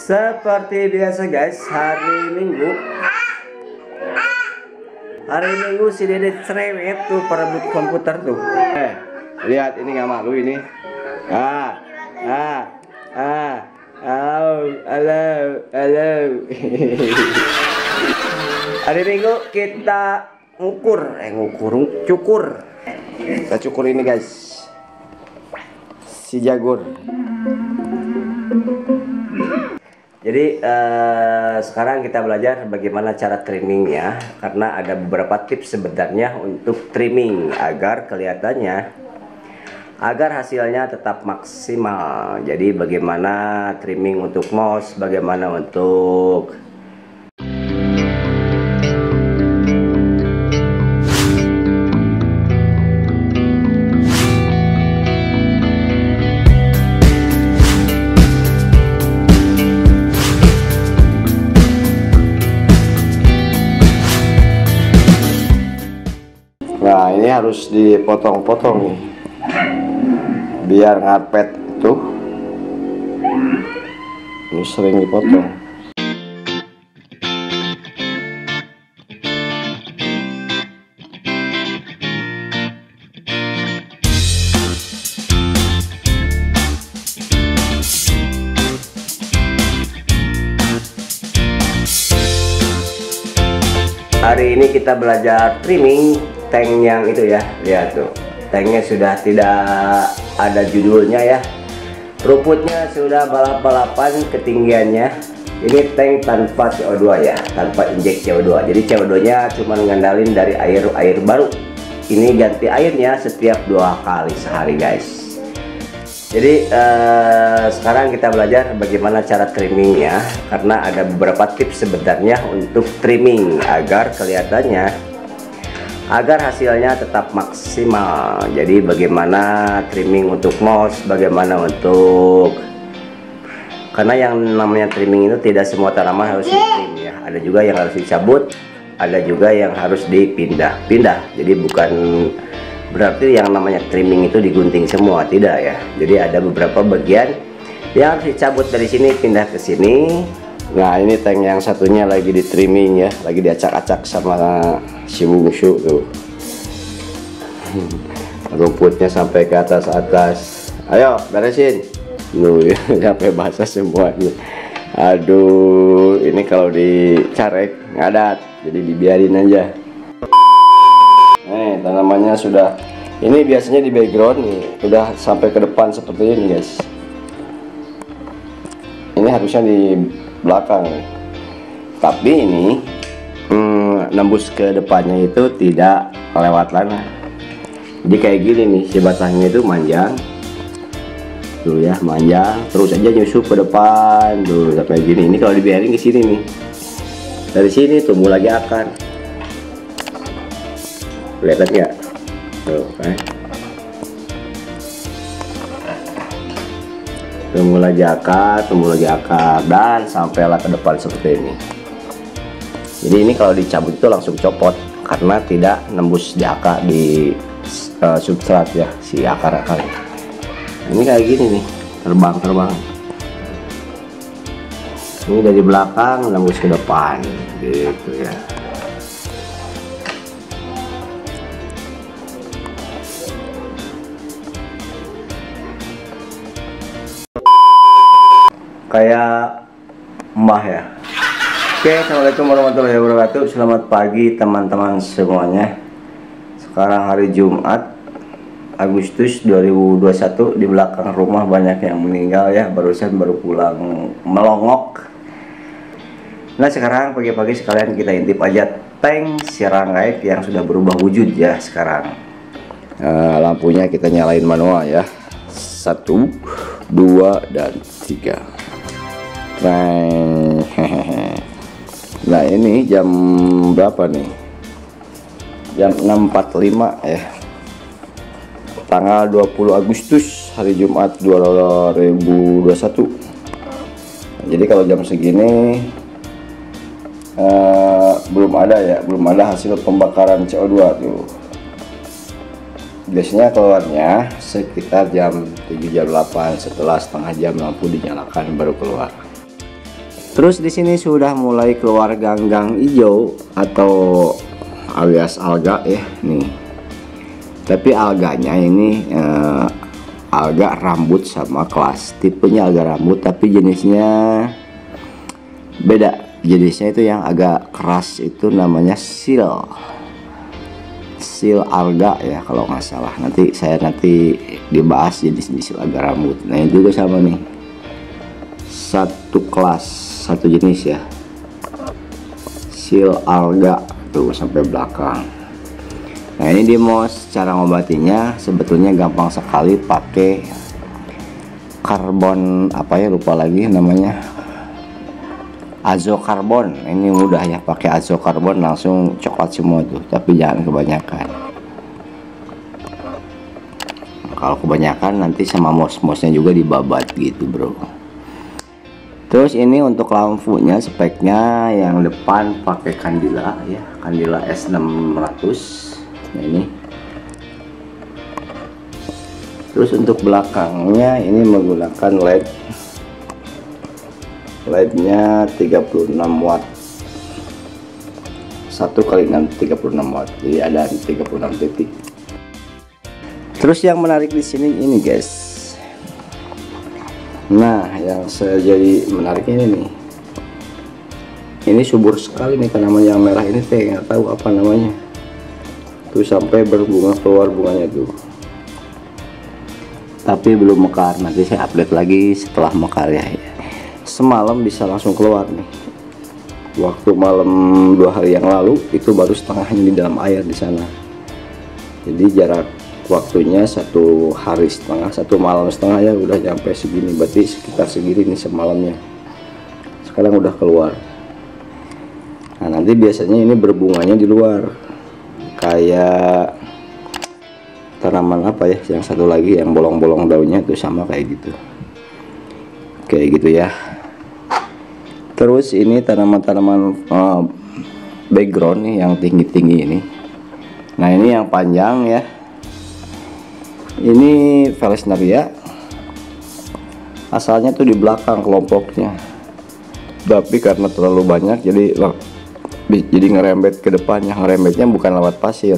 Seperti biasa guys, hari Minggu si Dede cerewet tuh perebut komputer tuh. Lihat ini nggak malu ini. Halo. Hari Minggu kita cukur. Kita cukur ini guys, si Jagur. Jadi sekarang kita belajar bagaimana cara trimmingnya, karena ada beberapa tips sebenarnya untuk trimming agar hasilnya tetap maksimal. Jadi bagaimana trimming untuk mouse, bagaimana untuk nah ini harus dipotong-potong nih biar ngapet tuh. Ini sering dipotong. Hari ini kita belajar trimming tank yang itu ya. Lihat tuh, tanknya sudah tidak ada judulnya ya, rumputnya sudah balap-balapan ketinggiannya. Ini tank tanpa CO2 ya, tanpa injek CO2. Jadi CO2 nya cuma ngandalin dari air baru. Ini ganti airnya setiap 2 kali sehari guys. Jadi sekarang kita belajar bagaimana cara trimmingnya, karena ada beberapa tips sebenarnya untuk trimming agar hasilnya tetap maksimal. Jadi bagaimana trimming untuk mouse, bagaimana untuk, karena yang namanya trimming itu tidak semua tanaman harus di-trim ya. Ada juga yang harus dicabut, ada juga yang harus dipindah-pindah. Jadi bukan berarti yang namanya trimming itu digunting semua, tidak ya. Jadi ada beberapa bagian yang harus dicabut dari sini, pindah ke sini. Nah ini tank yang satunya lagi di trimming ya, lagi diacak-acak sama si bungsu tuh. Rumputnya sampai ke atas. Ayo beresin. Nuh sampai basah semuanya. Aduh, ini kalau dicarek ngadat, jadi dibiarin aja. Nih tanamannya sudah, ini biasanya di background nih, udah sampai ke depan seperti ini guys. Ini harusnya di belakang, tapi ini nembus ke depannya itu tidak lewat tanah. Jadi kayak gini nih, si batangnya itu manjang tuh ya, manjang terus aja nyusup ke depan tuh sampai gini. Ini kalau dibiarin ke sini nih, dari sini tumbuh lagi akar. Kelihatan nggak tuh kan? Tumbuh lagi akar dan sampailah ke depan seperti ini. Jadi ini kalau dicabut itu langsung copot karena tidak nembus di akar, di substrat ya, si akar-akar. Ini kayak gini nih, terbang. Ini dari belakang nembus ke depan gitu ya. Kayak mbah ya. Oke, assalamualaikum warahmatullahi wabarakatuh. Selamat pagi teman-teman semuanya. Sekarang hari Jumat, Agustus 2021. Di belakang rumah banyak yang meninggal ya, baru pulang melongok. Nah sekarang pagi-pagi sekalian kita intip aja tank Sirangait yang sudah berubah wujud ya sekarang. Lampunya kita nyalain manual ya, 1, 2, dan 3. Nah ini jam berapa nih? Jam 6.45 ya, tanggal 20 Agustus hari Jumat 2021. Jadi kalau jam segini belum ada hasil pembakaran CO2 tuh. Biasanya keluarnya sekitar jam 7 jam 8, setelah setengah jam lampu dinyalakan baru keluar. Terus di sini sudah mulai keluar ganggang hijau atau alias alga ya nih. Tapi alganya ini alga rambut sama kelas. Tipenya alga rambut tapi jenisnya beda. Jenisnya itu yang agak keras itu namanya seal alga ya kalau nggak salah. Nanti dibahas jenis alga rambut. Nah ini juga sama nih, satu kelas, satu jenis ya, seal alga tuh sampai belakang. Nah ini di mouse cara ngobatinya sebetulnya gampang sekali, pakai karbon apa ya lupa lagi namanya, azokarbon. Ini mudah ya, pakai azokarbon langsung coklat semua tuh, tapi jangan kebanyakan. Kalau kebanyakan nanti sama mouse-nya juga dibabat gitu bro. Terus ini untuk lampunya speknya yang depan pakai Candela ya, Candela S600. Nah ini. Terus untuk belakangnya ini menggunakan LED-nya 36 watt. 1 kali 36 watt. Jadi ada 36 titik. Terus yang menarik di sini ini guys. Nah, yang saya jadi menarik ini nih. Ini subur sekali nih tanaman yang merah ini, teh nggak tahu apa namanya. Tuh sampai berbunga, keluar bunganya tuh. Tapi belum mekar, nanti saya update lagi setelah mekar ya. Semalam bisa langsung keluar nih. Waktu malam 2 hari yang lalu itu baru setengahnya di dalam air di sana. Jadi jarak waktunya 1 hari setengah, 1 malam setengah ya udah nyampe segini, berarti sekitar segini nih semalamnya. Sekarang udah keluar. Nah nanti biasanya ini berbunganya di luar, kayak tanaman apa ya yang satu lagi yang bolong-bolong daunnya itu sama kayak gitu ya. Terus ini tanaman-tanaman background nih yang tinggi-tinggi ini. Nah ini yang panjang ya, ini Valesneria, asalnya tuh di belakang kelompoknya, tapi karena terlalu banyak jadi ngerembet ke depannya. Ngerembetnya bukan lewat pasir,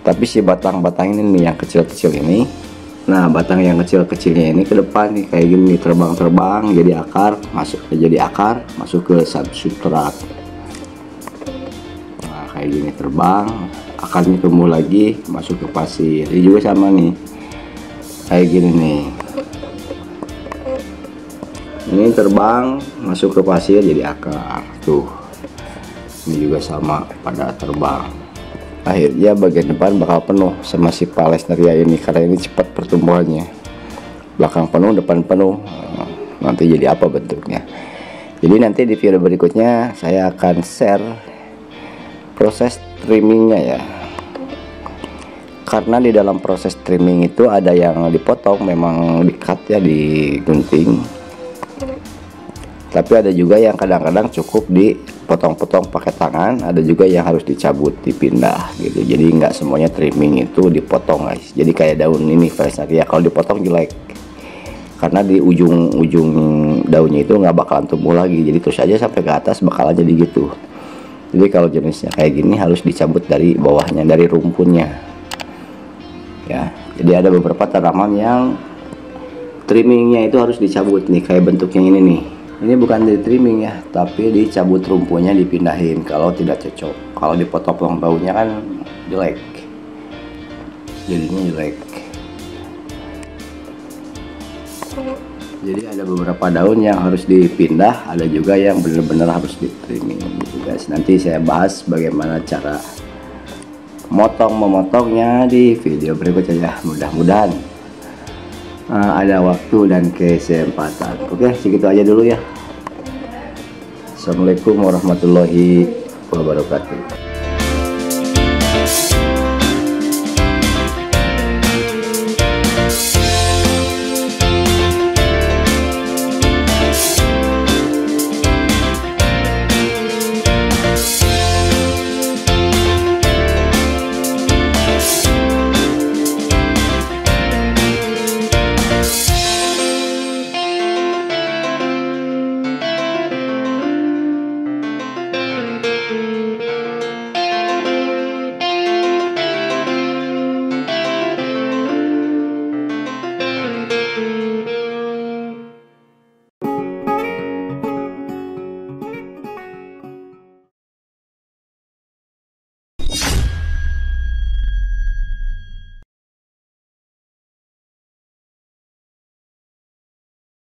tapi si batang-batang ini nih yang kecil-kecil ini. Nah batang yang kecil-kecilnya ini ke depan nih kayak gini, terbang-terbang jadi akar, masuk ke substrat. Nah kayak gini terbang, akarnya tumbuh lagi masuk ke pasir. Ini juga sama nih kayak gini nih, ini terbang masuk ke pasir jadi akar tuh. Ini juga sama pada terbang, akhirnya bagian depan bakal penuh sama si Valesneria ini karena ini cepat pertumbuhannya. Belakang penuh, depan penuh. Nanti jadi apa bentuknya. Jadi nanti di video berikutnya saya akan share proses trimmingnya ya, karena di dalam proses trimming itu ada yang dipotong, memang di-cut ya, digunting. Tapi ada juga yang kadang-kadang cukup dipotong-potong pakai tangan, ada juga yang harus dicabut, dipindah gitu. Jadi nggak semuanya trimming itu dipotong guys. Jadi kayak daun ini Valesneria kalau dipotong jelek, karena di ujung-ujung daunnya itu nggak bakalan tumbuh lagi. Jadi terus aja sampai ke atas bakalan jadi gitu. Jadi kalau jenisnya kayak gini harus dicabut dari bawahnya, dari rumpunnya ya. Jadi ada beberapa tanaman yang trimmingnya itu harus dicabut nih, kayak bentuknya ini nih. Ini bukan di trimming ya, tapi dicabut rumpunnya, dipindahin kalau tidak cocok. Kalau dipotong daunnya kan jelek, jadinya jelek. Jadi ada beberapa daun yang harus dipindah, ada juga yang benar-benar harus di trimming gitu guys. Nanti saya bahas bagaimana cara memotongnya di video berikutnya ya. Mudah-mudahan ada waktu dan kesempatan. Oke, segitu aja dulu ya. Assalamualaikum warahmatullahi wabarakatuh.